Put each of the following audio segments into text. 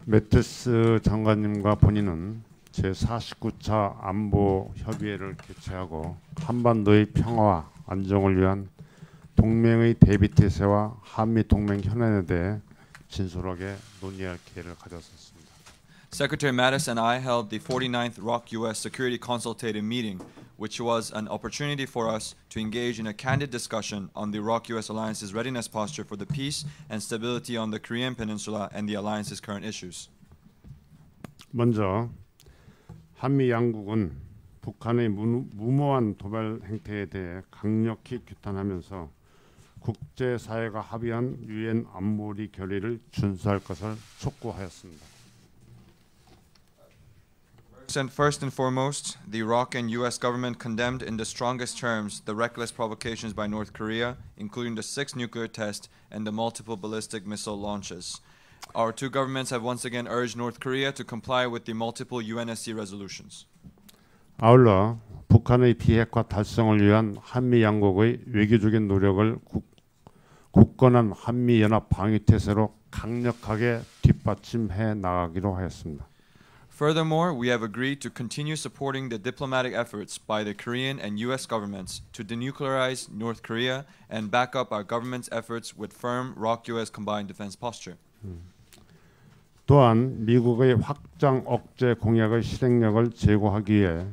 매티스 장관님과 본인은 제49차 안보 협의회를 개최하고 한반도의 평화와 안정을 위한 동맹의 대비태세와 한미 동맹 현안에 대해 진솔하게 논의할 기회를 가졌었습니다. Secretary Mattis and I held the 49th ROK-US Security Consultative Meeting, which was an opportunity for us to engage in a candid discussion on the ROK-US Alliance's readiness posture for the peace and stability on the Korean Peninsula and the Alliance's current issues. 먼저 한미 양국은 북한의 무모한 도발 행태에 대해 강력히 규탄하면서 국제사회가 합의한 유엔 안보리 결의를 준수할 것을 촉구하였습니다. First and foremost, the ROK and U.S. government condemned in the strongest terms the reckless provocations by North Korea, including the 6th nuclear test and the multiple ballistic missile launches. Our two governments have once again urged North Korea to comply with the multiple UNSC resolutions. 아울러 북한의 비핵화 달성을 위한 한미 양국의 외교적인 노력을 굳건한 한미 연합 방위 태세로 강력하게 뒷받침해 나가기로 하였습니다. Furthermore, we have agreed to continue supporting the diplomatic efforts by the Korean and U.S. governments to denuclearize North Korea and back up our government's efforts with firm ROK-US combined defense posture. 또한 미국의 확장 억제 공약의 실행력을 제고하기 위해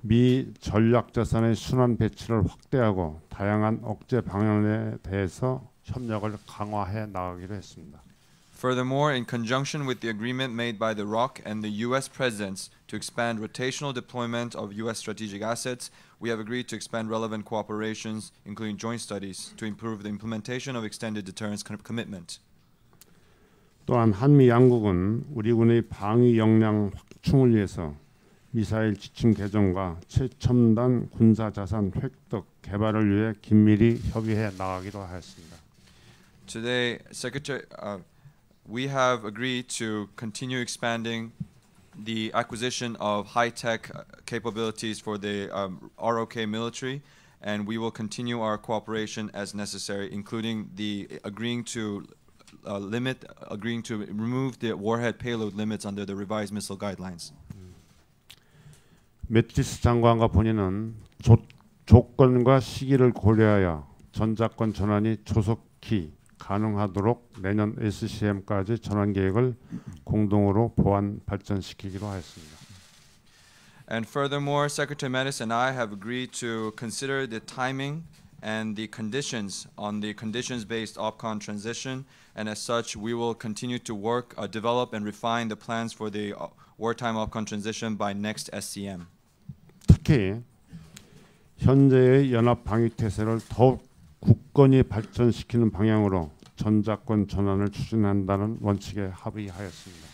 미 전략자산의 순환 배치를 확대하고 다양한 억제 방안에 대해서 협력을 강화해 나가기로 했습니다. Furthermore, in conjunction with the agreement made by the ROK and the U.S. presidents to expand rotational deployment of U.S. strategic assets, we have agreed to expand relevant cooperations, including joint studies, to improve the implementation of extended deterrence commitment. 또한 한미 양국은 우리 군의 방위 역량 확충을 위해서 미사일 지침 개정과 최첨단 군사 자산 획득 개발을 위해 긴밀히 협의해 나가기로 하였습니다. Today, we have agreed to continue expanding the acquisition of high-tech capabilities for the ROK military, and we will continue our cooperation as necessary, including the agreeing to remove the warhead payload limits under the revised missile guidelines. 매티스 장관과 본인은 조건과 시기를 고려하여 전작권 전환이 조속히 가능하도록 내년 SCM까지 전환 계획을 공동으로 보완 발전시키기로 하였습니다. And furthermore, Secretary Mattis and I have agreed to consider the timing and the conditions on the conditions-based OPCON transition, and as such, we will continue to work, develop, and refine the plans for the wartime OPCON transition by next SCM. 특히 현재의 연합 방위 태세를 더욱 굳건히 발전시키는 방향으로 전작권 전환을 추진한다는 원칙에 합의하였습니다.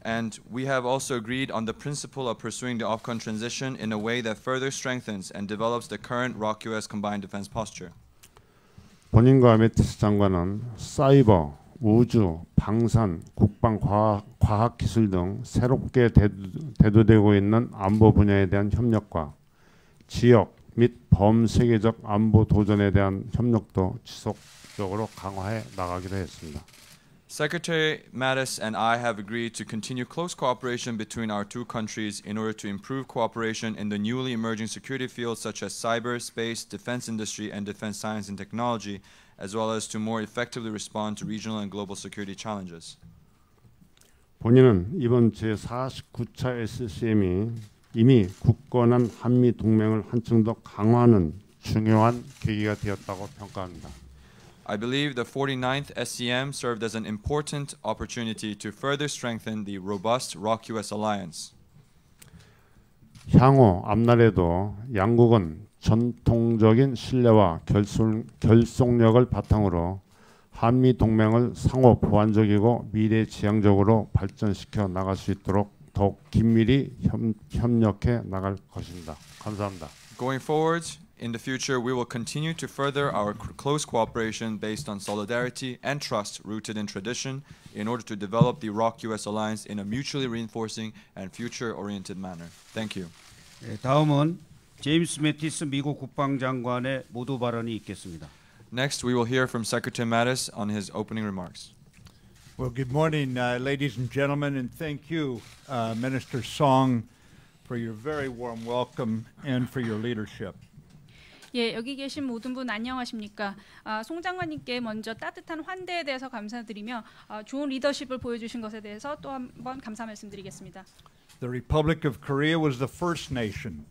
And we have also agreed on the principle of pursuing the OPCON transition in a way that further strengthens and develops the current ROK-US combined defense posture. 본인과 매티스 장관은 사이버, 우주, 방산, 국방, 과학 기술 등 새롭게 대두되고 있는 안보 분야에 대한 협력과 지역 및 범세계적 안보 도전에 대한 협력도 지속적으로 강화해 나가기로 했습니다. Secretary Mattis and I have agreed to continue close cooperation between our two countries in order to improve cooperation in the newly emerging security fields such as cyber, space, defense industry, and defense science and technology, as well as to more effectively respond to regional and global security challenges. 본인은 이번 제49차 SCM이 이미 굳건한 한미 동맹을 한층 더 강화하는 중요한 계기가 되었다고 평가합니다. I believe the 49th SCM served as an important opportunity to further strengthen the robust ROK-US alliance. 향후 앞날에도 양국은 전통적인 신뢰와 결속력을 바탕으로 한미 동맹을 상호 보완적이고 미래지향적으로 발전시켜 나갈 수 있도록 더욱 긴밀히 협력해 나갈 것입니다. 감사합니다. Going forward, in the future, we will continue to further our close cooperation based on solidarity and trust rooted in tradition in order to develop the ROK-US alliance in a mutually reinforcing and future-oriented manner. Thank you. 다음은 제임스 매티스 미국 국방장관의 모두 발언이 있겠습니다. Next, we will hear from Secretary Mattis on his opening remarks. Well, good morning, ladies and gentlemen, and thank you, Minister Song, for your very warm welcome and for your leadership. 예, 여기 계신 모든 분 안녕하십니까? 송 장관님께 먼저 따뜻한 환대에 대해서 감사드리며 좋은 리더십을 보여주신 것에 대해서 또 한 번 감사 말씀드리겠습니다. The Republic of Korea was the first nation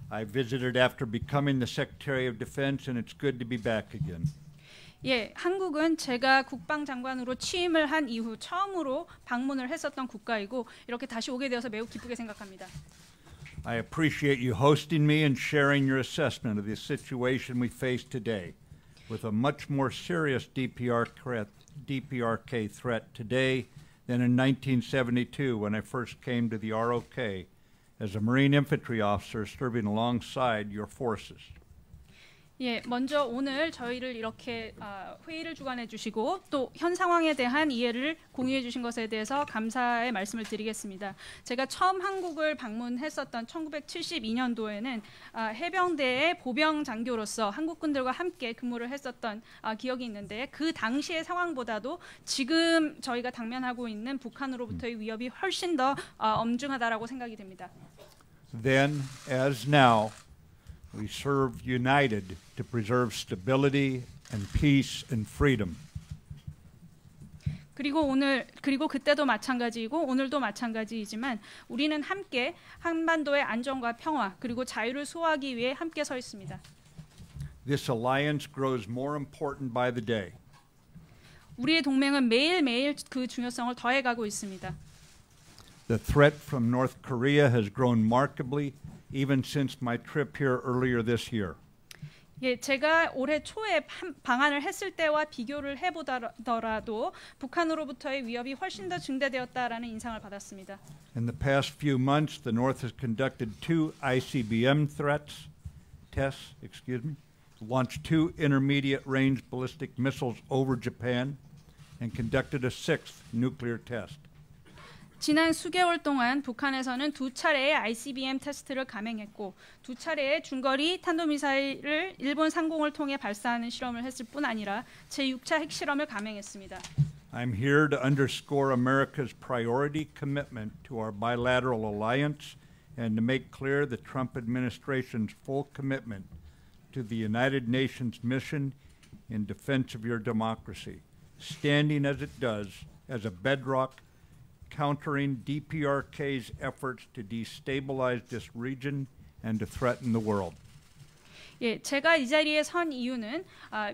I visited after becoming the Secretary of Defense, and it's good to be back again. 예, 한국은 제가 국방장관으로 취임을 한 이후 처음으로 방문을 했었던 국가이고 이렇게 다시 오게 되어서 매우 기쁘게 생각합니다. I appreciate you hosting me and sharing your assessment of the situation we face today, with a much more serious DPRK threat today than in 1972 when I first came to the ROK as a Marine infantry officer serving alongside your forces. 예, 먼저 오늘 저희를 이렇게 회의를 주관해 주시고 또 현 상황에 대한 이해를 공유해 주신 것에 대해서 감사의 말씀을 드리겠습니다. 제가 처음 한국을 방문했었던 1972년도에는 해병대의 보병 장교로서 한국군들과 함께 근무를 했었던 기억이 있는데 그 당시의 상황보다도 지금 저희가 당면하고 있는 북한으로부터의 위협이 훨씬 더 엄중하다라고 생각이 됩니다. Then, as now, we serve united to preserve stability and peace and freedom. 그리고 그때도 마찬가지이고 오늘도 마찬가지이지만 우리는 함께 한반도의 안정과 평화 그리고 자유를 수호하기 위해 함께 서 있습니다. This alliance grows more important by the day. 우리의 동맹은 매일매일 그 중요성을 더해가고 있습니다. The threat from North Korea has grown markedly even since my trip here earlier this year. 예, 제가 올해 초에 방한을 했을 때와 비교를 해보더라도 북한으로부터의 위협이 훨씬 더 증대되었다라는 인상을 받았습니다. In the past few months, the North has conducted 2 ICBM tests, launched 2 intermediate-range ballistic missiles over Japan, and conducted a 6th nuclear test. 지난 수개월 동안 북한에서는 2차례의 ICBM 테스트를 감행했고 2차례의 중거리 탄도미사일을 일본 상공을 통해 발사하는 실험을 했을 뿐 아니라 제6차 핵실험을 감행했습니다. I'm here to underscore America's priority commitment to our bilateral alliance and to make clear the Trump administration's full commitment to the United Nations mission in defense of your democracy, standing as it does as a bedrock countering DPRK's efforts to destabilize this region and to threaten the world. 예, 제가 이 자리에 선 이유는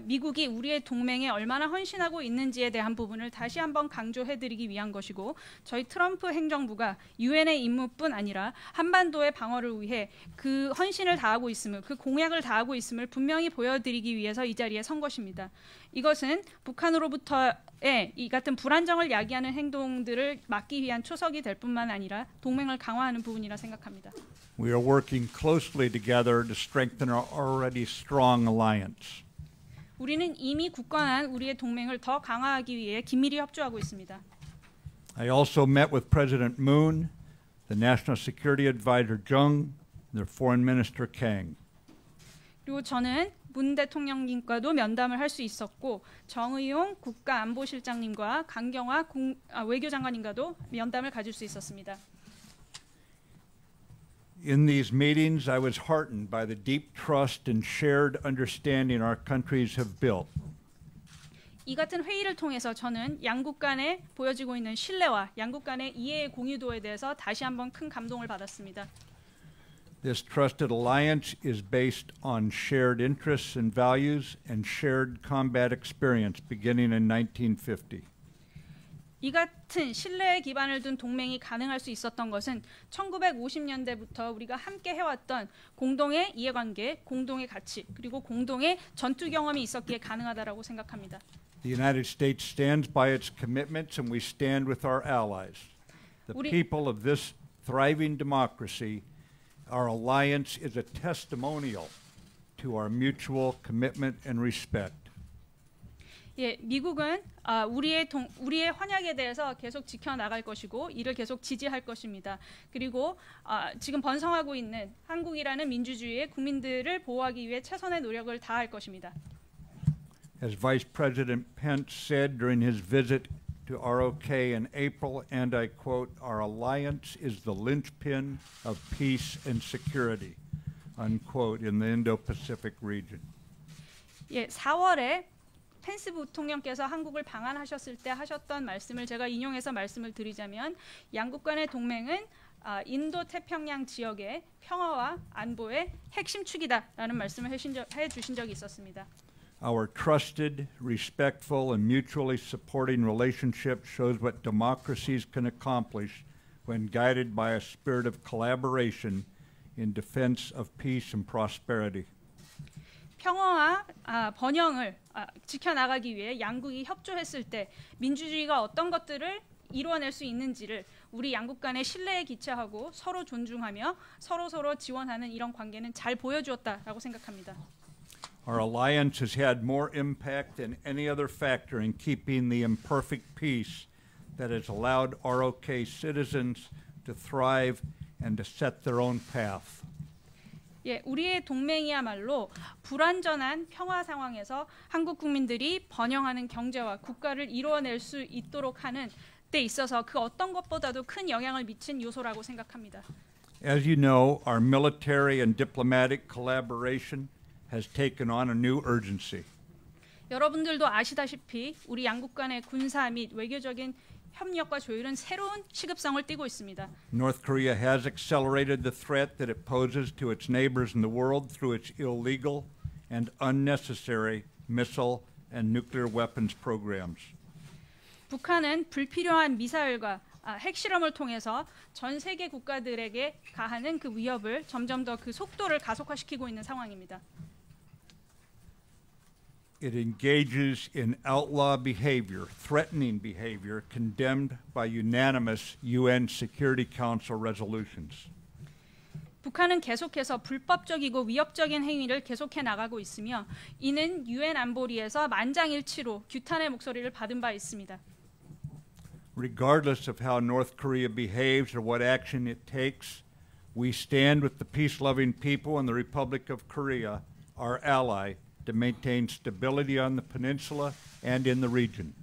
미국이 우리의 동맹에 얼마나 헌신하고 있는지에 대한 부분을 다시 한번 강조해드리기 위한 것이고 저희 트럼프 행정부가 유엔의 임무뿐 아니라 한반도의 방어를 위해 그 헌신을 다하고 있음을 그 공약을 다하고 있음을 분명히 보여드리기 위해서 이 자리에 선 것입니다. 이것은 북한으로부터의 이 같은 불안정을 야기하는 행동들을 막기 위한 초석이 될 뿐만 아니라 동맹을 강화하는 부분이라 생각합니다. We are working closely together to strengthen our already strong alliance. 우리는 이미 굳건한 우리의 동맹을 더 강화하기 위해 긴밀히 협조하고 있습니다. I also met with President Moon, the National Security Advisor Jung, and their Foreign Minister Kang. 그리고 저는 문 대통령님과도 면담을 할 수 있었고 정의용 국가안보실장님과 강경화 외교장관님과도 면담을 가질 수 있었습니다. In these meetings, I was heartened by the deep trust and shared understanding our countries have built. 이 같은 회의를 통해서 저는 양국 간에 보여지고 있는 신뢰와 양국 간의 이해의 공유도에 대해서 다시 한번 큰 감동을 받았습니다. This trusted alliance is based on shared interests and values and shared combat experience beginning in 1950. 이 같은 신뢰의 기반을 둔 동맹이 가능할 수 있었던 것은 1950년대부터 우리가 함께 해왔던 공동의 이해관계, 공동의 가치, 그리고 공동의 전투 경험이 있었기에 가능하다라고 생각합니다. The United States stands by its commitments and we stand with our allies. The people of this thriving democracy, our alliance is a testimonial to our mutual commitment and respect. 예, 미국은 우리의 환약에 대해서 계속 지켜나갈 것이고 이를 계속 지지할 것입니다. 그리고 지금 번성하고 있는 한국이라는 민주주의의 국민들을 보호하기 위해 최선의 노력을 다할 것입니다. As Vice President Pence said during his visit to ROK in April, and I quote, "Our alliance is the linchpin of peace and security," unquote, in the Indo-Pacific region. 예, 4월에 펜스 부통령께서 한국을 방한하셨을 때 하셨던 말씀을 제가 인용해서 말씀을 드리자면 양국 간의 동맹은 인도 태평양 지역의 평화와 안보의 핵심 축이다라는 말씀을 해주신 적이 있었습니다. Our trusted, respectful, and mutually supporting relationship shows what democracies can accomplish when guided by a spirit of collaboration in defense of peace and prosperity. 평화와 번영을 지켜나가기 위해 양국이 협조했을 때 민주주의가 어떤 것들을 이루어낼 수 있는지를 우리 양국 간의 신뢰에 기초하고 서로 존중하며 서로 지원하는 이런 관계는 잘 보여주었다라고 생각합니다. Our alliance has had more impact than any other factor in keeping the imperfect peace that has allowed ROK citizens to thrive and to set their own path. 예, 우리의 동맹이야말로 불완전한 평화 상황에서 한국 국민들이 번영하는 경제와 국가를 이루어낼 수 있도록 하는 데 있어서 그 어떤 것보다도 큰 영향을 미친 요소라고 생각합니다. As you know, our military and diplomatic collaboration has taken on a new urgency. 여러분들도 아시다시피 우리 양국 간의 군사 및 외교적인 협력과 조율은 새로운 시급성을 띠고 있습니다. North Korea has accelerated the threat that it poses to its neighbors in the world through its illegal and unnecessary missile and nuclear weapons programs. 북한은 불필요한 미사일과 핵실험을 통해서 전 세계 국가들에게 가하는 그 위협을 점점 더 그 속도를 가속화시키고 있는 상황입니다. It engages in outlaw behavior, threatening behavior condemned by unanimous UN Security Council resolutions. 북한은 계속해서 불법적이고 위협적인 행위를 계속해 나가고 있으며 이는 유엔 안보리에서 만장일치로 규탄의 목소리를 받은 바 있습니다. Regardless of how North Korea behaves or what action it takes, we stand with the peace-loving people in the Republic of Korea, our ally, to maintain stability on the peninsula and in the region.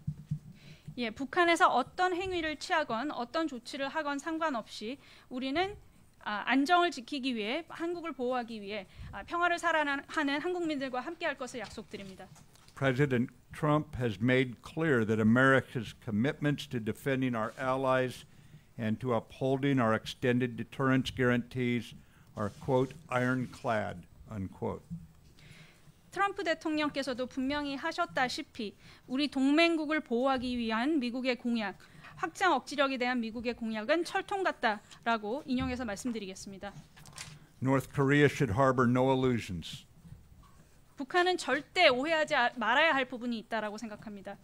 예, 북한에서 어떤 행위를 취하건 어떤 조치를 하건 상관없이 우리는 안정을 지키기 위해 한국을 보호하기 위해 평화를 살아가는 한국민들과 함께할 것을 약속드립니다. President Trump has made clear that America's commitments to defending our allies and to upholding our extended deterrence guarantees are, quote, ironclad, unquote. 트럼프 대통령께서도 분명히 하셨다시피 우리 동맹국을 보호하기 위한 미국의 공약, 확장 억지력에 대한 미국의 공약은 철통 같다라고 인용해서 말씀드리겠습니다. North Korea should harbor no illusions. 북한은 절대 오해하지 말아야 할 부분이 있다라고 생각합니다.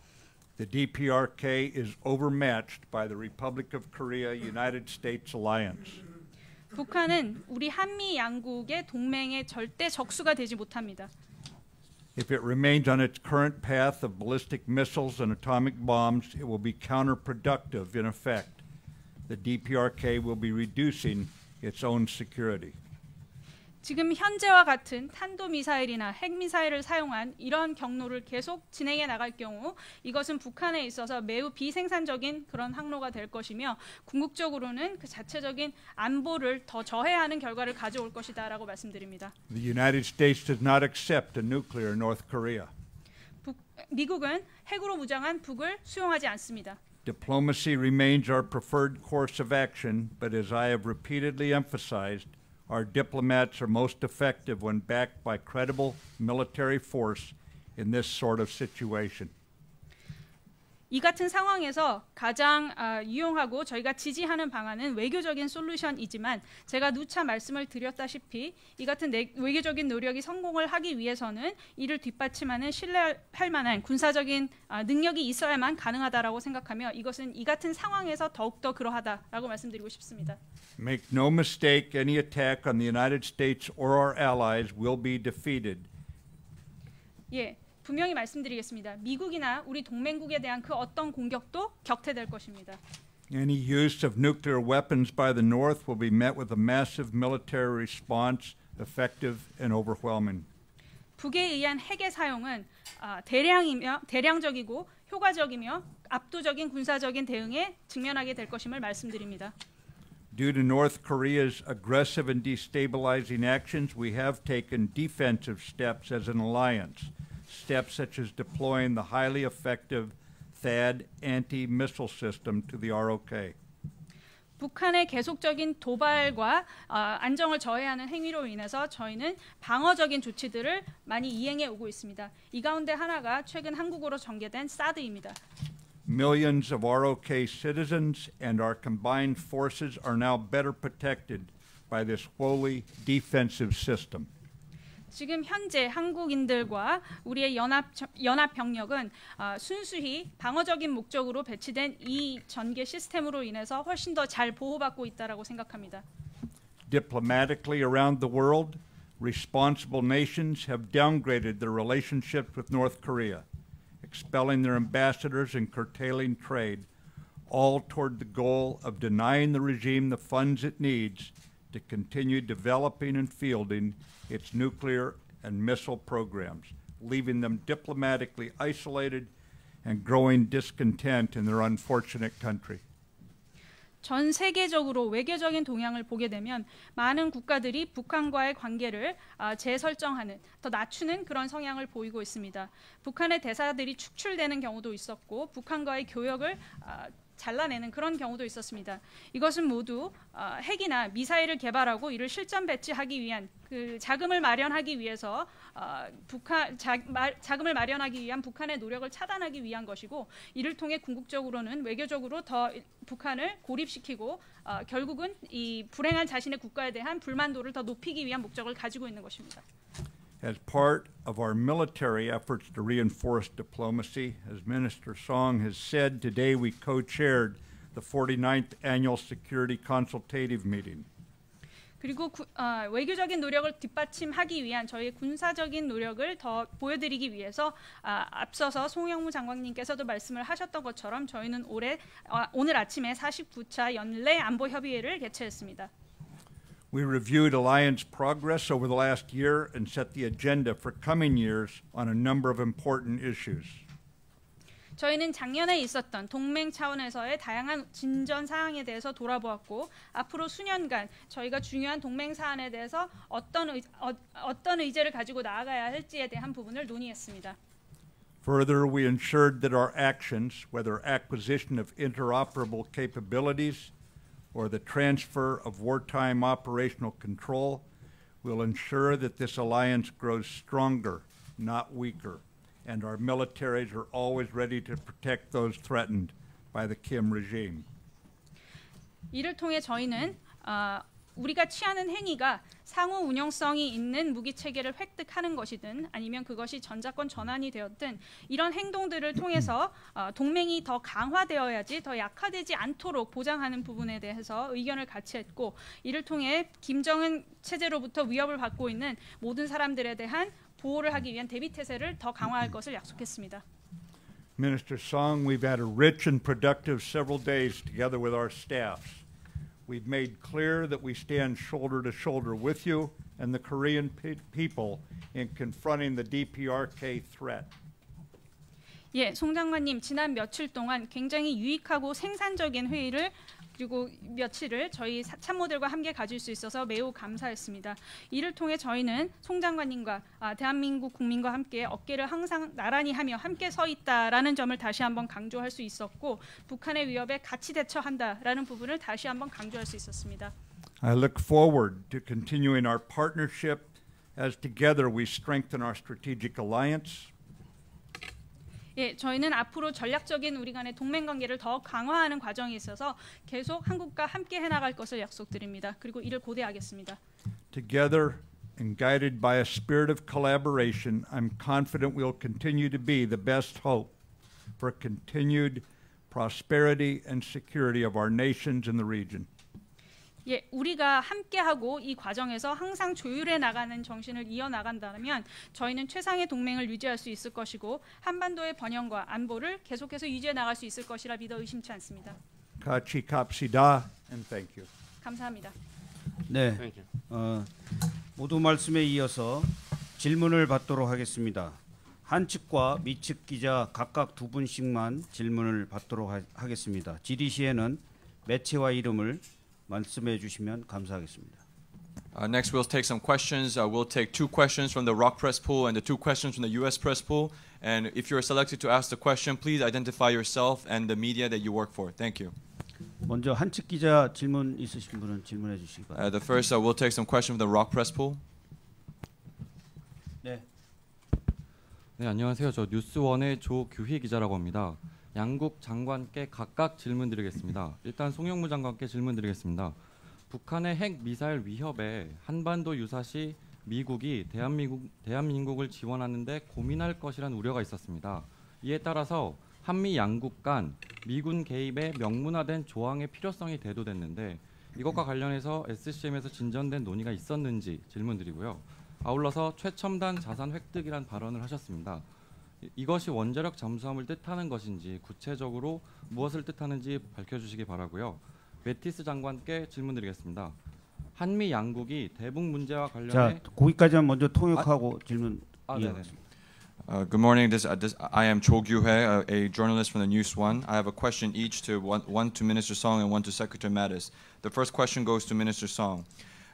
The DPRK is overmatched by the Republic of Korea United States alliance. 북한은 우리 한미 양국의 동맹의 절대 적수가 되지 못합니다. If it remains on its current path of ballistic missiles and atomic bombs, it will be counterproductive in effect. The DPRK will be reducing its own security. 지금 현재와 같은 탄도미사일이나 핵미사일을 사용한 이런 경로를 계속 진행해 나갈 경우 이것은 북한에 있어서 매우 비생산적인 그런 항로가 될 것이며 궁극적으로는 그 자체적인 안보를 더 저해하는 결과를 가져올 것이다라고 말씀드립니다. The United States does not accept a nuclear North Korea. 미국은 핵으로 무장한 북을 수용하지 않습니다. Diplomacy remains our preferred course of action, but as I have repeatedly emphasized, our diplomats are most effective when backed by credible military force in this sort of situation. 이 같은 상황에서 가장 유용하고 저희가 지지하는 방안은 외교적인 솔루션이지만 제가 누차 말씀을 드렸다시피 이 같은 외교적인 노력이 성공을 하기 위해서는 이를 뒷받침하는 신뢰할 만한 군사적인 능력이 있어야만 가능하다라고 생각하며 이것은 이 같은 상황에서 더욱더 그러하다라고 말씀드리고 싶습니다. Make no mistake, any attack on the United States or our allies will be defeated. 예. 분명히 말씀드리겠습니다. 미국이나 우리 동맹국에 대한 그 어떤 공격도 격퇴될 것입니다. Any use of nuclear weapons by the North will be met with a massive military response, effective and overwhelming. 북에 의한 핵의 사용은 대량적이고 효과적이며 압도적인 군사적인 대응에 직면하게 될 것임을 말씀드립니다. Due to North Korea's aggressive and destabilizing actions, we have taken defensive steps as an alliance, steps such as deploying the highly effective THAAD anti-missile system to the ROK. 북한의 계속적인 도발과 안정을 저해하는 행위로 인해서 저희는 방어적인 조치들을 많이 이행해 오고 있습니다. 이 가운데 하나가 최근 한국으로 전개된 사드입니다. Millions of ROK citizens and our combined forces are now better protected by this wholly defensive system. 지금 현재 한국인들과 우리의 연합 병력은 순수히 방어적인 목적으로 배치된 이 전개 시스템으로 인해서 훨씬 더 잘 보호받고 있다라고 생각합니다. Diplomatically around the world, responsible nations have downgraded their relationships with North Korea, expelling their ambassadors and curtailing trade, all toward the goal of denying the regime the funds it needs to continue developing and fielding its nuclear and missile programs, leaving them diplomatically isolated and growing discontent in their unfortunate country. 전 세계적으로 외교적인 동향을 보게 되면 많은 국가들이 북한과의 관계를 재설정하는, 더 낮추는 그런 성향을 보이고 있습니다. 북한의 대사들이 축출되는 경우도 있었고 북한과의 교역을 잘라내는 그런 경우도 있었습니다. 이것은 모두 핵이나 미사일을 개발하고 이를 실전 배치하기 위한 그 자금을 마련하기 위해서 자금을 마련하기 위한 북한의 노력을 차단하기 위한 것이고, 이를 통해 궁극적으로는 외교적으로 더 북한을 고립시키고 결국은 이 불행한 자신의 국가에 대한 불만도를 더 높이기 위한 목적을 가지고 있는 것입니다. As part of our military efforts to reinforce diplomacy, as Minister Song has said, today we co-chaired the 49th Annual Security Consultative Meeting. 그리고 외교적인 노력을 뒷받침하기 위한 저희의 군사적인 노력을 더 보여드리기 위해서 앞서서 송영무 장관님께서도 말씀을 하셨던 것처럼 저희는 오늘 아침에 49차 연례 안보협의회를 개최했습니다. We reviewed alliance progress over the last year and set the agenda for coming years on a number of important issues. 저희는 작년에 있었던 동맹 차원에서의 다양한 진전 사항에 대해서 돌아보았고, 앞으로 수년간 저희가 중요한 동맹 사안에 대해서 어떤 의제를 가지고 나아가야 할지에 대한 부분을 논의했습니다. Further, we ensured that our actions, whether acquisition of interoperable capabilities or the transfer of wartime operational control, will ensure that this alliance grows stronger, not weaker, and our militaries are always ready to protect those threatened by the Kim regime. 이를 통해 저희는 우리가 취하는 행위가 상호 운용성이 있는 무기 체계를 획득하는 것이든 아니면 그것이 전자권 전환이 되었든 이런 행동들을 통해서 동맹이 더 강화되어야지 더 약화되지 않도록 보장하는 부분에 대해서 의견을 같이 했고, 이를 통해 김정은 체제로부터 위협을 받고 있는 모든 사람들에 대한 보호를 하기 위한 대비 태세를 더 강화할 것을 약속했습니다. Minister Song, we've had a rich and productive several days together with our staffs. We've made clear that we stand shoulder to shoulder with you and the Korean people in confronting the DPRK threat. 예, 송 장관님, 지난 며칠 동안 굉장히 유익하고 생산적인 회의를 그리고 며칠을 저희 참모들과 함께 가질 수 있어서 매우 감사했습니다. 이를 통해 저희는 송 장관님과 대한민국 국민과 함께 어깨를 항상 나란히 하며 함께 서 있다라는 점을 다시 한번 강조할 수 있었고, 북한의 위협에 같이 대처한다라는 부분을 다시 한번 강조할 수 있었습니다. I look forward to continuing our partnership as together we strengthen our strategic alliance. 예, 저희는 앞으로 전략적인 우리 간의 동맹 관계를 더 강화하는 과정에 있어서 계속 한국과 함께 해나갈 것을 약속드립니다. 그리고 이를 고대하겠습니다. Together and guided by a spirit of collaboration, I'm confident we'll continue to be the best hope for continued prosperity and security of our nations in the region. 예, 우리가 함께하고 이 과정에서 항상 조율해 나가는 정신을 이어나간다면 저희는 최상의 동맹을 유지할 수 있을 것이고 한반도의 번영과 안보를 계속해서 유지해 나갈 수 있을 것이라 믿어 의심치 않습니다. Kachi kapsida and thank you. 감사합니다. 네, 모두 말씀에 이어서 질문을 받도록 하겠습니다. 한 측과 미측 기자 각각 2분씩만 질문을 받도록 하겠습니다. 질의 시에는 매체와 이름을 말씀해 주시면 감사하겠습니다. Next, we'll take some questions. We'll take 2 questions from the Rock Press pool and the 2 questions from the U.S. Press pool. And if you're selected to ask the question, please identify yourself and the media that you work for. Thank you. 먼저 한측 기자 질문 있으신 분은 질문해 주시기 바랍니다. The first, we'll take some questions from the Rock Press pool. 네. 네, 안녕하세요. 저 뉴스원의 조규희 기자라고 합니다. 양국 장관께 각각 질문드리겠습니다. 일단 송영무 장관께 질문드리겠습니다. 북한의 핵 미사일 위협에 한반도 유사시 미국이 대한민국을 지원하는데 고민할 것이란 우려가 있었습니다. 이에 따라서 한미 양국 간 미군 개입의 명문화된 조항의 필요성이 대두됐는데 이것과 관련해서 SCM에서 진전된 논의가 있었는지 질문드리고요. 아울러서 최첨단 자산 획득이란 발언을 하셨습니다. 이것이 원자력 잠수함을 뜻하는 것인지 구체적으로 무엇을 뜻하는지 밝혀주시기 바라고요. 매티스 장관께 질문드리겠습니다. 한미 양국이 대북 문제와 관련해 자, 거기까지만 먼저 통역하고 질문 이어가겠습니다. Good morning. I am Cho Gyu-hye, a journalist from the News One. I have a question each to one to Minister Song and one to Secretary Mattis. The first question goes to Minister Song.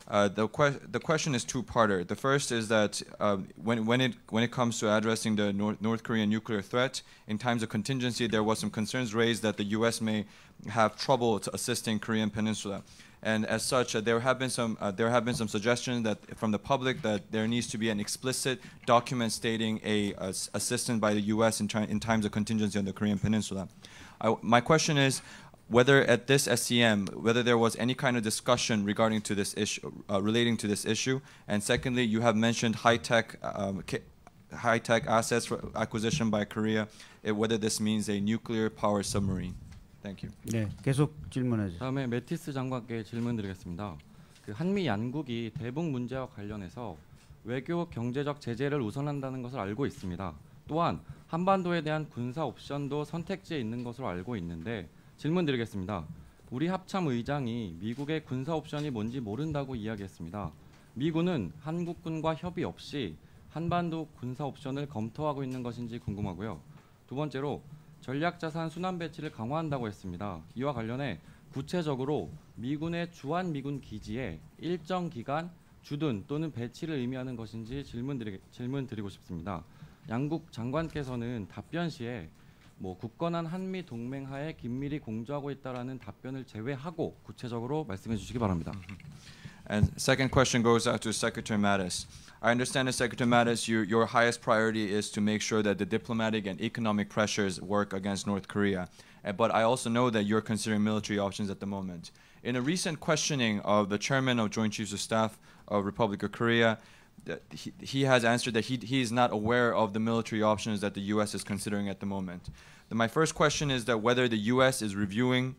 The question is two-parter. The first is that when it comes to addressing the North Korean nuclear threat, in times of contingency, there was some concerns raised that the U.S. may have trouble assisting Korean Peninsula, and as such, there have been some suggestions that from the public that there needs to be an explicit document stating assistance by the U.S. in times of contingency on the Korean Peninsula. My question is, whether at this SCM, whether there was any kind of discussion regarding to this issue, relating to this issue, and secondly, you have mentioned high-tech assets for acquisition by Korea, whether this means a nuclear-powered submarine. Thank you. 네, 계속 질문해 주세요. 다음에 매티스 장관께 질문드리겠습니다. 한미 양국이 대북 문제와 관련해서 외교 경제적 제재를 우선한다는 것을 알고 있습니다. 또한 한반도에 대한 군사 옵션도 선택지에 있는 것으로 알고 있는데 질문드리겠습니다. 우리 합참 의장이 미국의 군사 옵션이 뭔지 모른다고 이야기했습니다. 미군은 한국군과 협의 없이 한반도 군사 옵션을 검토하고 있는 것인지 궁금하고요. 두 번째로 전략자산 순환 배치를 강화한다고 했습니다. 이와 관련해 구체적으로 미군의 주한미군 기지에 일정 기간 주둔 또는 배치를 의미하는 것인지 질문드리고 싶습니다. 양국 장관께서는 답변 시에 굳건한 한미 동맹 하에 긴밀히 공조하고 있다라는 답변을 제외하고 구체적으로 말씀해 주시기 바랍니다. And second question goes out to Secretary Mattis. I understand that Secretary Mattis, your highest priority is to make sure that the diplomatic and economic pressures work against North Korea. But I also know that you're considering military options at the moment. In a recent questioning of the chairman of Joint Chiefs of Staff of Republic of Korea, he has answered that he is not aware of the military options that the U.S. is considering at the moment. My first question is that whether the U.S. is reviewing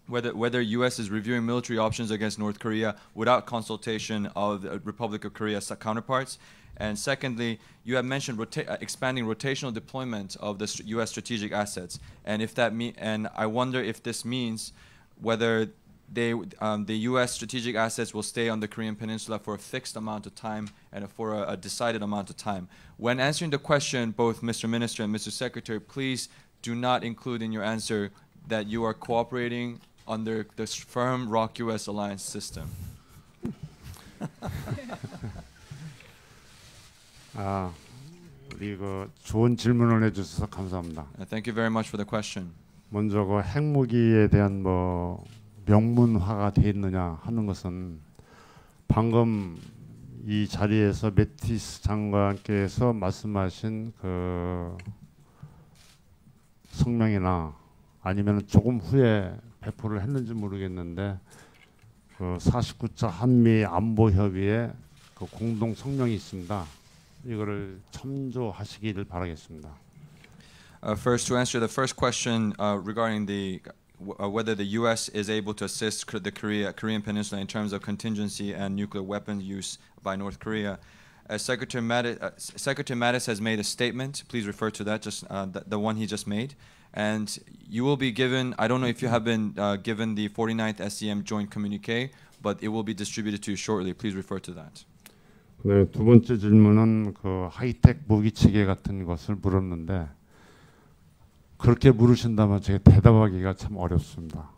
U.S. is reviewing military options against North Korea without consultation of the Republic of Korea's counterparts. And secondly, you have mentioned expanding rotational deployment of the U.S. strategic assets. And and I wonder if this means whether the U.S. strategic assets will stay on the Korean Peninsula for a fixed amount of time and for a decided amount of time. When answering the question, both Mr. Minister and Mr. Secretary, please do not include in your answer that you are cooperating under the firm ROK-US alliance system. 우리 좋은 질문을 해주셔서 감사합니다. Thank you very much for the question. 먼저 핵무기에 대한 명문화가 돼 있느냐 하는 것은 방금 이 자리에서 매티스 장관께서 말씀하신 성명이나 아니면 조금 후에 배포를 했는지 모르겠는데 49차 한미 안보 협의회 공동 성명이 있습니다. 이거를 참조하시기를 바라겠습니다. First, to answer the first question regarding whether the U.S. is able to assist the Korean Peninsula in terms of contingency and nuclear weapons use by North Korea. Secretary Mattis has made a statement. Please refer to that, just the one he just made. And you will be given, I don't know if you have been given the 49th SCM joint communique, but it will be distributed to you shortly. Please refer to that. 그다음에 두 번째 질문은 그 하이텍 무기체계 같은 것을 물었는데 그렇게 물으신다면 제가 대답하기가 참 어렵습니다.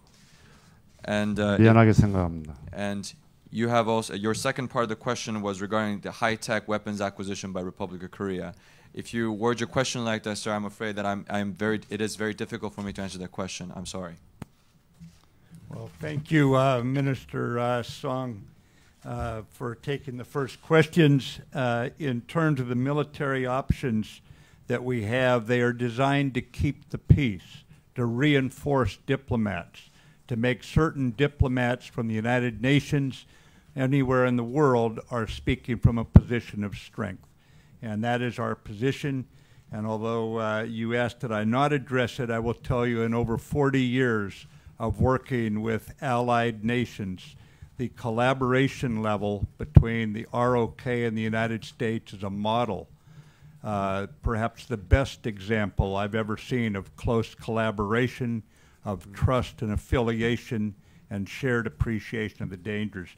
And 미안하게 생각합니다. and you have also your second part of the question was regarding the high-tech weapons acquisition by Republic of Korea. If you word your question like that, sir, I'm afraid that it is very difficult for me to answer that question. I'm sorry. Well, thank you, Minister Song, for taking the first questions. In terms of the military options that we have, they are designed to keep the peace, to reinforce diplomats, to make certain diplomats from the United Nations anywhere in the world are speaking from a position of strength. And that is our position. And although you asked that I not address it, I will tell you in over 40 years of working with allied nations, the collaboration level between the ROK and the United States is a model. Perhaps the best example I've ever seen of close collaboration, of trust and affiliation, and shared appreciation of the dangers.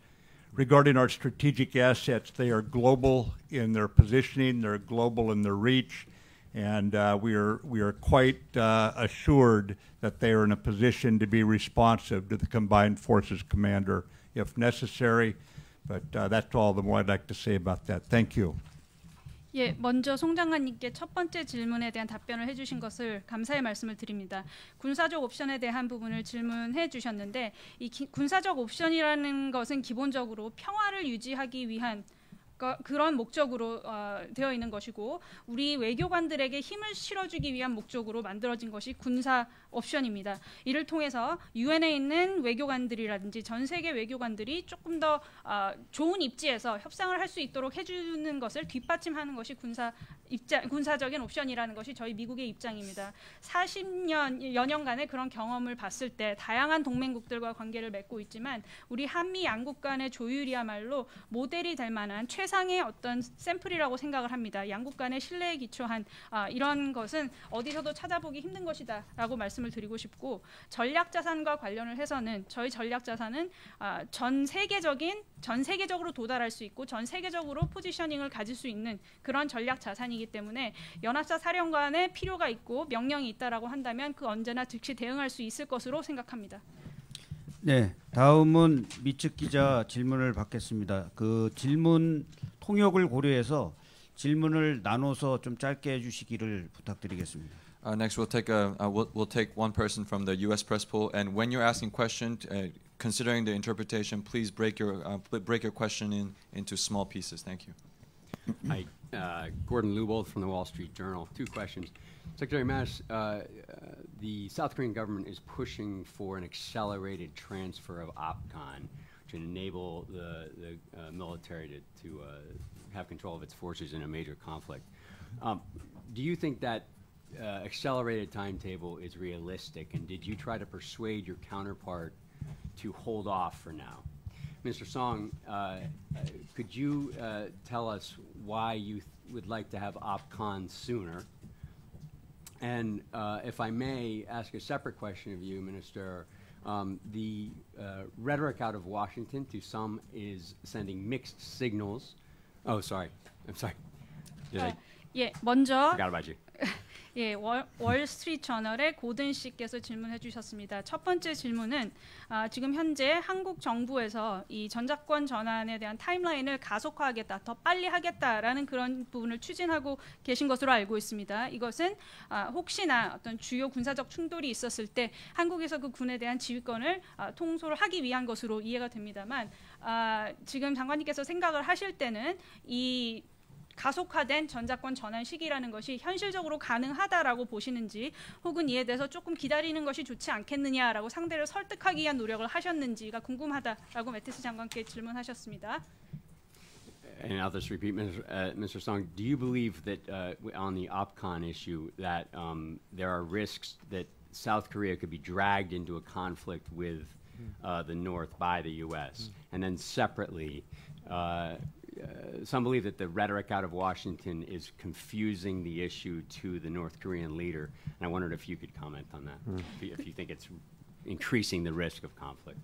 Regarding our strategic assets, they are global in their positioning, they're global in their reach, and we are quite assured that they are in a position to be responsive to the Combined Forces Commander if necessary. But that's all the more I'd like to say about that. Thank you. 예, 먼저 송 장관님께 첫 번째 질문에 대한 답변을 해주신 것을 감사의 말씀을 드립니다. 군사적 옵션에 대한 부분을 질문해 주셨는데 이 군사적 옵션이라는 것은 기본적으로 평화를 유지하기 위한 그런 목적으로 되어 있는 것이고 우리 외교관들에게 힘을 실어주기 위한 목적으로 만들어진 것이 군사 옵션입니다. 이를 통해서 유엔에 있는 외교관들이라든지 전 세계 외교관들이 조금 더 좋은 입지에서 협상을 할 수 있도록 해주는 것을 뒷받침하는 것이 군사적인 옵션이라는 것이 저희 미국의 입장입니다. 40년간의 그런 경험을 봤을 때 다양한 동맹국들과 관계를 맺고 있지만 우리 한미 양국 간의 조율이야말로 모델이 될 만한 최상의 어떤 샘플이라고 생각을 합니다. 양국 간의 신뢰에 기초한 이런 것은 어디서도 찾아보기 힘든 것이다라고 말씀을 드리고 싶고 전략 자산과 관련을 해서는 저희 전략 자산은 전 세계적으로 도달할 수 있고 전 세계적으로 포지셔닝을 가질 수 있는 그런 전략 자산이기 때문에 연합사 사령관의 필요가 있고 명령이 있다라고 한다면 그 언제나 즉시 대응할 수 있을 것으로 생각합니다. 네, 다음은 미측 기자 질문을 받겠습니다. 그 질문 통역을 고려해서 질문을 나눠서 좀 짧게 해주시기를 부탁드리겠습니다. Next, we'll take one person from the U.S. press pool, and when you're asking questions, considering the interpretation, please break your question into small pieces. Thank you. Hi, Gordon Lubold from the Wall Street Journal. Two questions. Secretary Mattis, the South Korean government is pushing for an accelerated transfer of OPCON to enable the military to have control of its forces in a major conflict. Do you think that accelerated timetable is realistic, and did you try to persuade your counterpart to hold off for now? Mr. Song, could you tell us why you would like to have OPCON sooner? And if I may ask a separate question of you, Minister, the rhetoric out of Washington to some is sending mixed signals. Oh, sorry. I'm sorry. 예, 먼저 Forgot about you. 예, 월스트리트 저널의 고든 씨께서 질문해 주셨습니다. 첫 번째 질문은 지금 현재 한국 정부에서 이 전작권 전환에 대한 타임라인을 가속화하겠다, 더 빨리 하겠다라는 그런 부분을 추진하고 계신 것으로 알고 있습니다. 이것은 혹시나 어떤 주요 군사적 충돌이 있었을 때 한국에서 그 군에 대한 지휘권을 통솔을 하기 위한 것으로 이해가 됩니다만 지금 장관님께서 생각을 하실 때는 이 가속화된 전작권 전환 시기라는 것이 현실적으로 가능하다라고 보시는지 혹은 이에 대해서 조금 기다리는 것이 좋지 않겠느냐라고 상대를 설득하기 위한 노력을 하셨는지가 궁금하다라고 매티스 장관께 질문하셨습니다. And I'll just repeat, Mr. Song, do you believe that on the OPCON issue that there are risks that South Korea could be dragged into a conflict with the North by the U.S.? And then separately, some believe that the rhetoric out of Washington is confusing the issue to the North Korean leader, and I wondered if you could comment on that, if you think it's increasing the risk of conflict.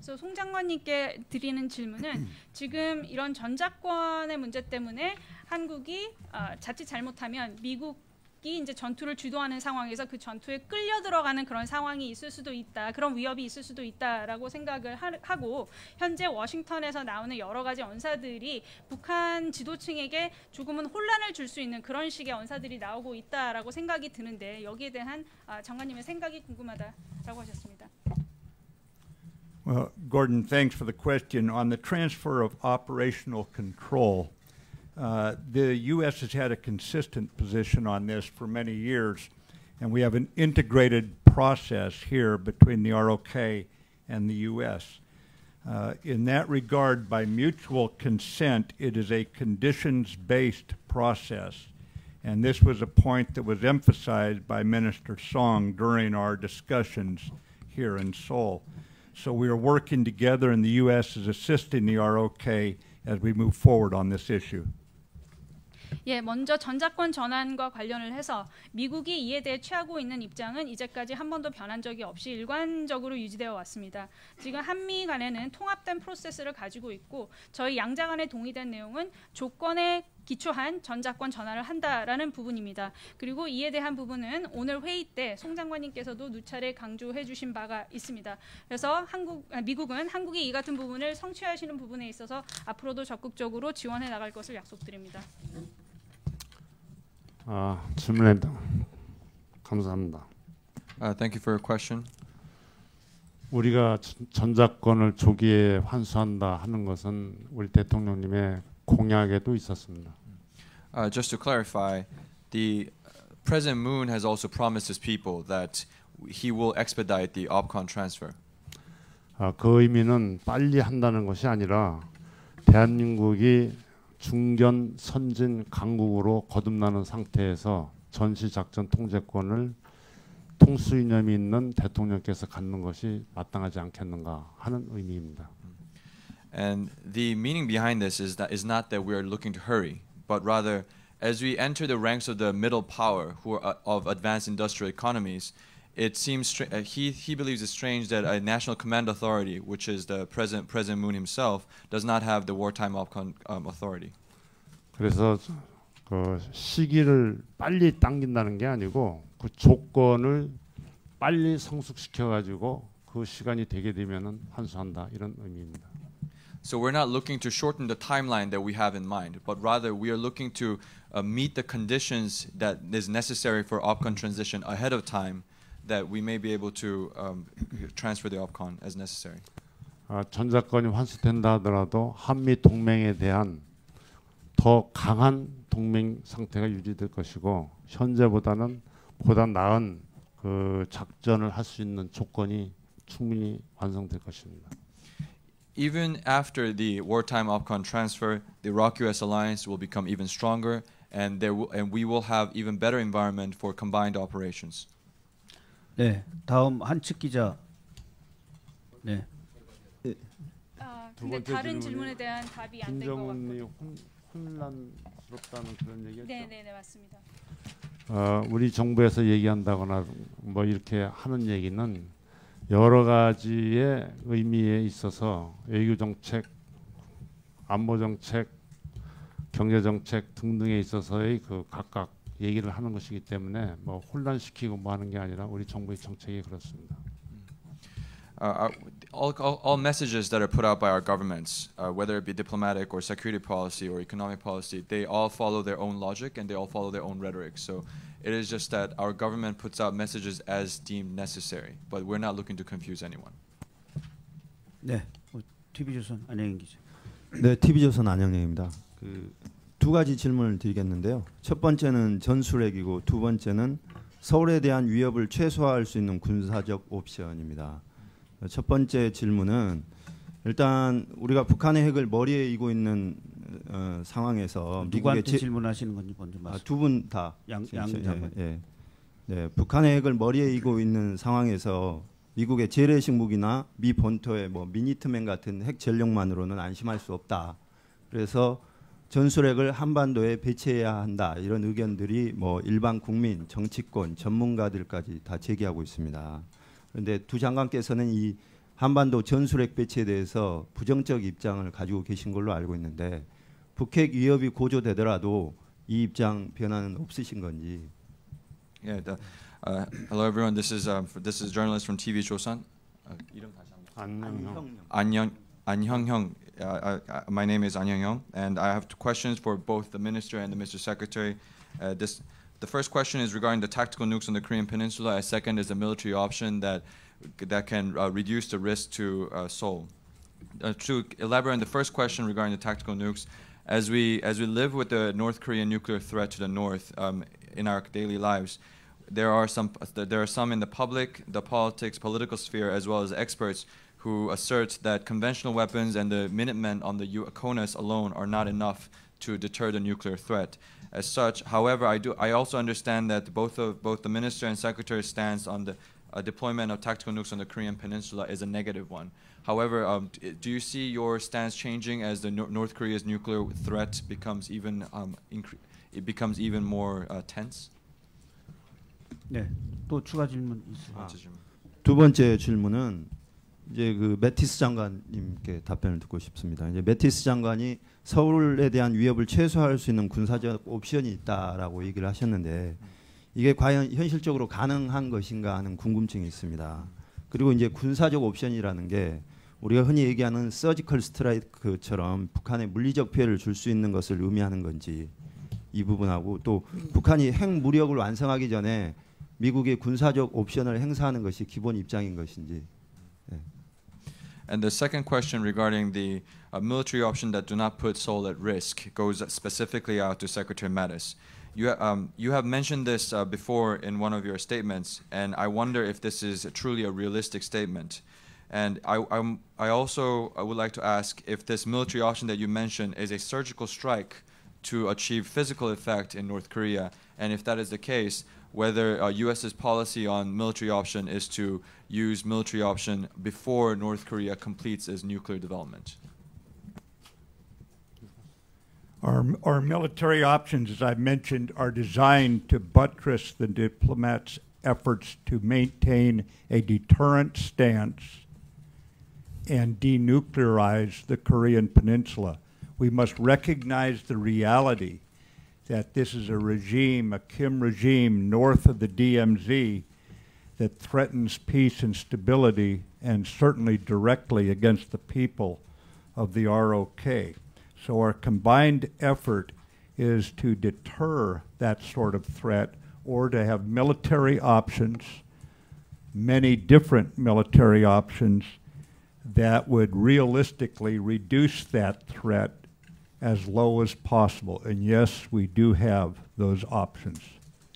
그래서 송 장관님께 드리는 질문은 지금 이런 전자권의 문제 때문에 한국이 자칫 잘못하면 미국이 이제 전투를 주도하는 상황에서 그 전투에 끌려 들어가는 그런 상황이 있을 수도 있다. 그런 위협이 있을 수도 있다라고 생각을 하고 현재 워싱턴에서 나오는 여러 가지 언사들이 북한 지도층에게 조금은 혼란을 줄 수 있는 그런 식의 언사들이 나오고 있다라고 생각이 드는데 여기에 대한 장관님의 생각이 궁금하다라고 하셨습니다. Well, Gordon, thanks for the question. On the transfer of operational control, the U.S. has had a consistent position on this for many years, and we have an integrated process here between the ROK and the U.S. In that regard, by mutual consent, it is a conditions-based process, and this was a point that was emphasized by Minister Song during our discussions here in Seoul. So we are working together, and the U.S. is assisting the ROK as we move forward on this issue. 예, 먼저 전자권 전환과 관련을 해서 미국이 이에 대해 취하고 있는 입장은 이제까지 한 번도 변한 적이 없이 일관적으로 유지되어 왔습니다. 지금 한미 간에는 통합된 프로세스를 가지고 있고 저희 양자 간에 동의된 내용은 조건에 기초한 전자권 전환을 한다라는 부분입니다. 그리고 이에 대한 부분은 오늘 회의 때 송 장관님께서도 누차례 강조해 주신 바가 있습니다. 그래서 미국은 한국이 이 같은 부분을 성취하시는 부분에 있어서 앞으로도 적극적으로 지원해 나갈 것을 약속드립니다. 질문에 감사합니다. Thank you for your question. 우리가 전자권을 조기에 환수한다 하는 것은 우리 대통령님의 공약에도 있었습니다. Just to clarify, the President Moon has also promised his people that he will expedite the OPCON transfer. 그 의미는 빨리 한다는 것이 아니라 대한민국이 중견 선진 강국으로 거듭나는 상태에서 전시작전 통제권을 통수 이념이 있는 대통령께서 갖는 것이 마땅하지 않겠는가 하는 의미입니다. And the meaning behind this is not that we are looking to hurry, but rather as we enter the ranks of the middle power who are of advanced industrial economies, it seems he believes it's strange that a national command authority, which is the President Moon himself, does not have the wartime OPCON authority. 그래서 그 시기를 빨리 당긴다는 게 아니고 그 조건을 빨리 성숙시켜 가지고 그 시간이 되게 되면은 환수한다 이런 의미입니다. So we're not looking to shorten the timeline that we have in mind, but rather we are looking to meet the conditions that is necessary for OPCON transition ahead of time, that we may be able to transfer the OPCON as necessary. 전자권이 환수된다 하더라도 한미 동맹에 대한 더 강한 동맹 상태가 유지될 것이고 현재보다는 보다 나은 그 작전을 할 수 있는 조건이 충분히 완성될 것입니다. Even after the wartime OPCON transfer, the Iraq-U.S. alliance will become even stronger, and we will have even better environment for combined operations. 네, 다음 한측 기자. 네. 근데 다른 질문에 대한 답이 안 된 것 같고. 김정은이 혼란스럽다는 그런 얘기였죠. 네, 맞습니다. 우리 정부에서 얘기한다거나 뭐 이렇게 하는 얘기는 여러 가지의 의미에 있어서 외교 정책, 안보 정책, 경제 정책 등등에 있어서의 그 각각 얘기를 하는 것이기 때문에 뭐 혼란시키고 뭐 하는 게 아니라 우리 정부의 정책이 그렇습니다. All messages that are put out by our governments, whether it be diplomatic or security policy or economic policy, they all follow their own logic and they all follow their own rhetoric. So it is just that our government puts out messages as deemed necessary, but we're not looking to confuse anyone. 네, TV조선 안영인 기자. 네, TV조선 안영영입니다. 두 가지 질문을 드리겠는데요. 첫 번째는 전술핵이고 두 번째는 서울에 대한 위협을 최소화할 수 있는 군사적 옵션입니다. 첫 번째 질문은 일단 우리가 북한의 핵을 머리에 이고 있는 상황에서 누구한테 질문하시는 건지 먼저 말씀. 두 분 다 양장관. 네, 북한의 핵을 머리에 이고 있는 상황에서 미국의 재래식 무기나 미 본토의 뭐 미니트맨 같은 핵 전력만으로는 안심할 수 없다. 그래서 전술핵을 한반도에 배치해야 한다. 이런 의견들이 뭐 일반 국민, 정치권, 전문가들까지 다 제기하고 있습니다. 그런데 두 장관께서는 이 한반도 전술핵 배치에 대해서 부정적 입장을 가지고 계신 걸로 알고 있는데 북핵 위협이 고조되더라도 이 입장 변화는 없으신 건지. Yeah. Hello everyone. This is a journalist from TV Joseon. 이름 다시 한번. 안형형. My name is An Hyung-hyung, and I have two questions for both the minister and the Mr. Secretary. The first question is regarding the tactical nukes on the Korean Peninsula. A second is a military option that can reduce the risk to Seoul. To elaborate on the first question regarding the tactical nukes, as we live with the North Korean nuclear threat to the north in our daily lives, there are some in the public, the political sphere, as well as experts who assert that conventional weapons and the Minutemen on the CONUS alone are not enough to deter the nuclear threat. As such, however, I also understand that both the minister and secretary's stance on the deployment of tactical nukes on the Korean Peninsula is a negative one. However, do you see your stance changing as the North Korea's nuclear threat becomes even more tense? 네, 또 추가 질문 있으세요? 두 번째 질문은 이제 그 매티스 장관님께 답변을 듣고 싶습니다. 이제 매티스 장관이 서울에 대한 위협을 최소화할 수 있는 군사적 옵션이 있다라고 얘기를 하셨는데 이게 과연 현실적으로 가능한 것인가 하는 궁금증이 있습니다. 그리고 이제 군사적 옵션이라는 게 우리가 흔히 얘기하는 서지컬 스트라이크처럼 북한에 물리적 피해를 줄 수 있는 것을 의미하는 건지 이 부분하고 또 북한이 핵 무력을 완성하기 전에 미국의 군사적 옵션을 행사하는 것이 기본 입장인 것인지. 네. And the second question regarding the military option that do not put Seoul at risk goes specifically out to Secretary Mattis. You have mentioned this before in one of your statements, and I wonder if this is truly a realistic statement. And I would like to ask if this military option that you mentioned is a surgical strike to achieve physical effect in North Korea, and if that is the case, whether U.S.'s policy on military option is to use military option before North Korea completes its nuclear development. Our military options, as I've mentioned, are designed to buttress the diplomats' efforts to maintain a deterrent stance and denuclearize the Korean Peninsula. We must recognize the reality that this is a regime, a Kim regime north of the DMZ that threatens peace and stability and certainly directly against the people of the ROK. So our combined effort is to deter that sort of threat or to have military options, many different military options that would realistically reduce that threat as low as possible. And yes, we do have those options.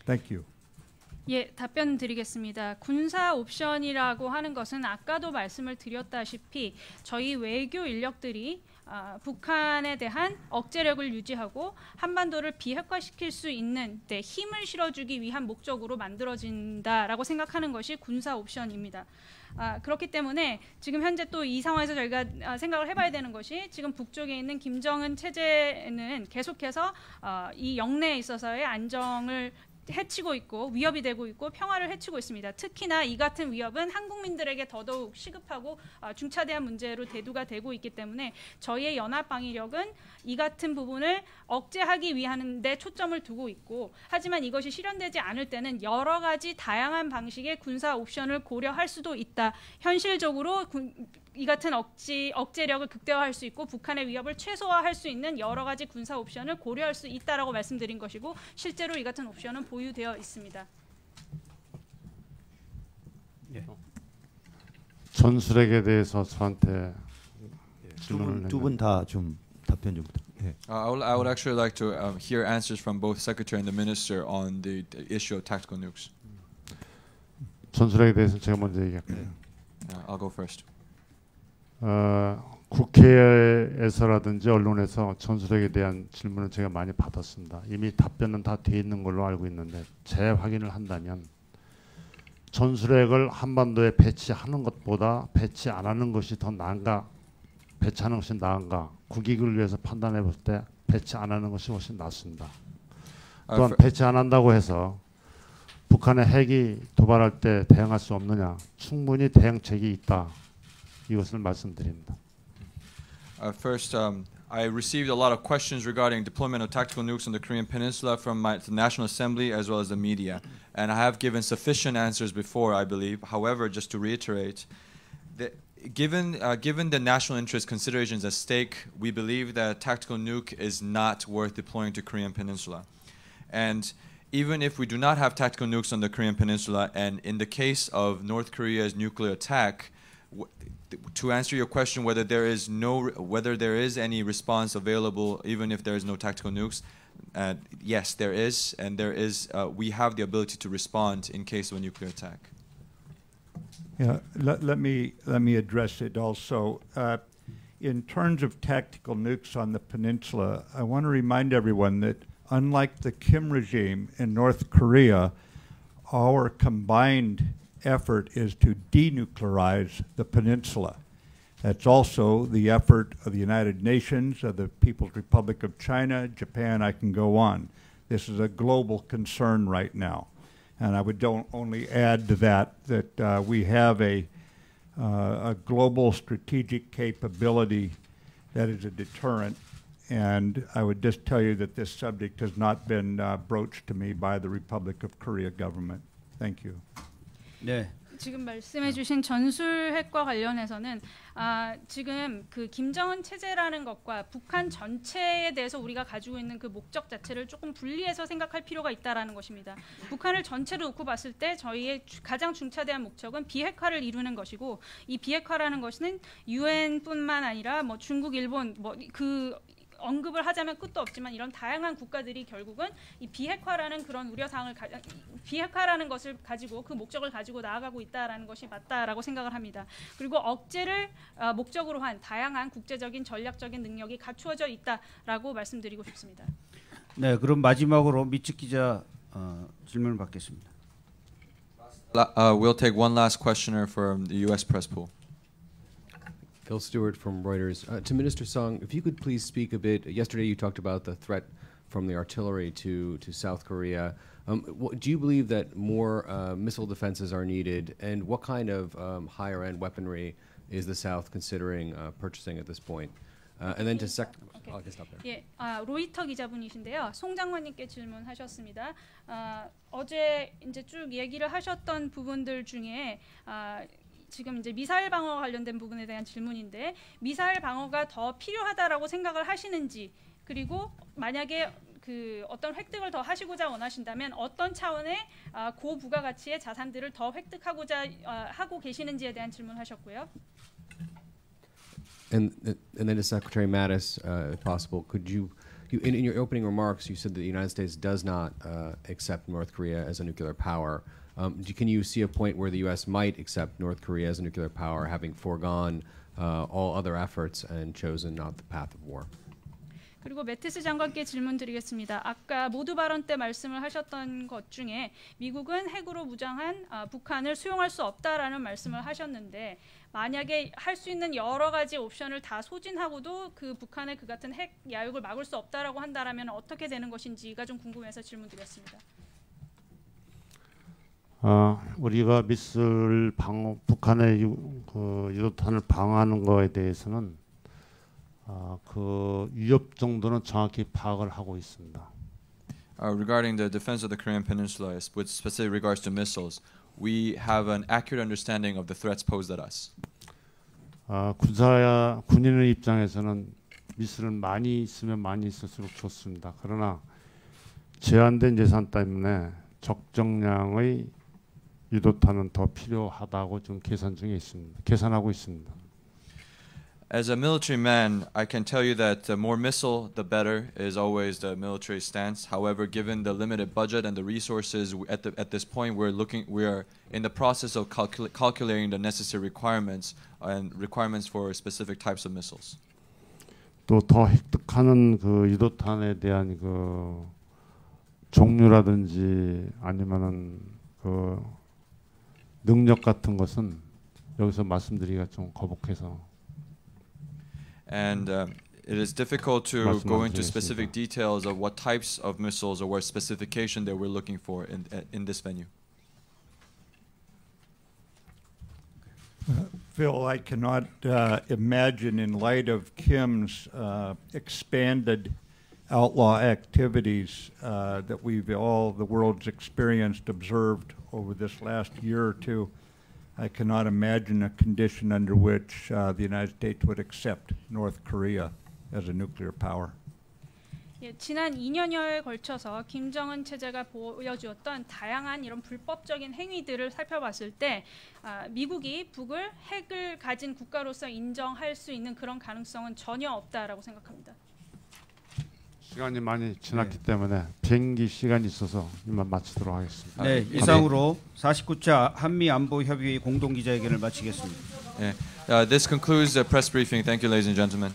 Thank you. 예, 답변 드리겠습니다. 군사 옵션이라고 하는 것은 아까도 말씀을 드렸다시피 저희 외교 인력들이 북한에 대한 억제력을 유지하고 한반도를 비핵화시킬 수 있는 데 힘을 실어주기 위한 목적으로 만들어진다라고 생각하는 것이 군사 옵션입니다. 그렇기 때문에 지금 현재 또 이 상황에서 저희가 생각을 해봐야 되는 것이 지금 북쪽에 있는 김정은 체제는 계속해서 이 영내에 있어서의 안정을 해치고 있고 위협이 되고 있고 평화를 해치고 있습니다. 특히나 이 같은 위협은 한국민들에게 더더욱 시급하고 중차대한 문제로 대두가 되고 있기 때문에 저희의 연합방위력은 이 같은 부분을 억제하기 위한 데 초점을 두고 있고 하지만 이것이 실현되지 않을 때는 여러 가지 다양한 방식의 군사 옵션을 고려할 수도 있다. 현실적으로 이 같은 억제력을 극대화할 수 있고 북한의 위협을 최소화할 수 있는 여러 가지 군사 옵션을 고려할 수 있다라고 말씀드린 것이고 실제로 이 같은 옵션은 보유되어 있습니다. 예. 전술핵에 대해서 저한테 질문을 두 분 다 좀 답변 좀 부탁드립니다. I would actually like to hear answers from both Secretary and the Minister on the issue of tactical nukes. 전술핵에 대해서 제가 먼저 얘기할게요. I'll go first. 국회에서라든지 언론에서 전술핵에 대한 질문을 제가 많이 받았습니다. 이미 답변은 다 돼 있는 걸로 알고 있는데 재확인을 한다면 전술핵을 한반도에 배치하는 것보다 배치 안 하는 것이 더 나은가, 배치하는 것이 나은가, 국익을 위해서 판단해 볼 때 배치 안 하는 것이 훨씬 낫습니다. 또한 배치 안 한다고 해서 북한의 핵이 도발할 때 대응할 수 없느냐, 충분히 대응책이 있다. 이것을 말씀드립니다. First, I received a lot of questions regarding deployment of tactical nukes on the Korean Peninsula from the National Assembly as well as the media. And I have given sufficient answers before, I believe. However, just to reiterate, given the national interest considerations at stake, we believe that tactical nuke is not worth deploying to Korean Peninsula. And even if we do not have tactical nukes on the Korean Peninsula, and in the case of North Korea's nuclear attack, to answer your question whether there is any response available even if there is no tactical nukes, yes, there is, and we have the ability to respond in case of a nuclear attack. Yeah, let me address it also. In terms of tactical nukes on the peninsula, I want to remind everyone that unlike the Kim regime in North Korea, our combined effort is to denuclearize the peninsula. That's also the effort of the United Nations, of the People's Republic of China, Japan, I can go on. This is a global concern right now. And I would only add to that we have a global strategic capability that is a deterrent. And I would just tell you that this subject has not been broached to me by the Republic of Korea government. Thank you. 네. 지금 말씀해주신 전술핵과 관련해서는 지금 그 김정은 체제라는 것과 북한 전체에 대해서 우리가 가지고 있는 그 목적 자체를 조금 분리해서 생각할 필요가 있다라는 것입니다. 북한을 전체로 놓고 봤을 때 저희의 가장 중차대한 목적은 비핵화를 이루는 것이고, 이 비핵화라는 것은 유엔뿐만 아니라 뭐 중국, 일본 그 언급을 하자면 끝도 없지만 이런 다양한 국가들이 결국은 이 비핵화라는 그런 우려사항을 비핵화라는 것을 가지고 그 목적을 가지고 나아가고 있다라는 것이 맞다라고 생각을 합니다. 그리고 억제를 목적으로 한 다양한 국제적인 전략적인 능력이 갖추어져 있다라고 말씀드리고 싶습니다. 네, 그럼 마지막으로 미츠 기자 질문을 받겠습니다. We'll take one last questioner from the U.S. press pool. Phil Stewart from Reuters. To Minister Song, if you could please speak a bit. Yesterday you talked about the threat from the artillery to South Korea. Do you believe that more missile defenses are needed, and what kind of higher-end weaponry is the South considering purchasing at this point? And then to I can stop there. 예, 로이터 기자분이신데요. 송 장관님께 질문하셨습니다. 어제 이제 쭉 얘기를 하셨던 부분들 중에 지금 이제 미사일 방어 관련된 부분에 대한 질문인데, 미사일 방어가 더 필요하다라고 생각을 하시는지, 그리고 만약에 그 어떤 획득을 더 하시고자 원하신다면 어떤 차원의 고부가가치의 자산들을 더 획득하고자 하고 계시는지에 대한 질문하셨고요. And then to Secretary Mattis, if possible, could you in your opening remarks, you said that the United States does not accept North Korea as a nuclear power. Can you see a point where the U.S. might accept North Korea as a nuclear power, having foregone all other efforts and chosen not the path of war? 그리고 매티스 장관께 질문 드리겠습니다. 아까 모두 발언 때 말씀을 하셨던 것 중에 미국은 핵으로 무장한 북한을 수용할 수 없다라는 말씀을 하셨는데, 만약에 할 수 있는 여러 가지 옵션을 다 소진하고도 그 북한의 그 같은 핵 야욕을 막을 수 없다라고 한다라면 어떻게 되는 것인지가 좀 궁금해서 질문 드렸습니다. 우리가 미술 방어, 북한의 유도탄을 방어하는 거에 대해서는 그 위협 정도는 정확히 파악을 하고 있습니다. Regarding the defense of the Korean Peninsula, with specific regards to missiles, we have an accurate understanding of the threats posed at us. 군인의 입장에서는 미술은 많이 있으면 많이 있을수록 좋습니다. 그러나 제한된 예산 때문에 적정량의 유도탄은 더 필요하다고 좀 계산하고 있습니다. As a military man, I can tell you that the more missile, the better is always the military stance. However, given the limited budget and the resources at this point, we are in the process of calculating the necessary requirements and requirements for specific types of missiles. 또 더 획득하는 그 유도탄에 대한 그 종류라든지 아니면은 그 능력 같은 것은 여기서 말씀드리기가 좀 거북해서. And it is difficult to go into specific details of what types of missiles or what specification that we're looking for in this venue. Phil, I cannot imagine, in light of Kim's expanded outlaw activities that the world's experienced, observed over this last year or two, I cannot imagine a condition under which the United States would accept North Korea as a nuclear power. 예, 지난 2년여에 걸쳐서 김정은 체제가 보여주었던 다양한 이런 불법적인 행위들을 살펴봤을 때 미국이 북을 핵을 가진 국가로서 인정할 수 있는 그런 가능성은 전혀 없다라고 생각합니다. 시간이 많이 지났기 때문에 비행기 시간이 있어서 이만 마치도록 하겠습니다. 네, 이상으로 49차 한미 안보 협의회 공동 기자회견을 마치겠습니다. This concludes the press briefing. Thank you, ladies and gentlemen.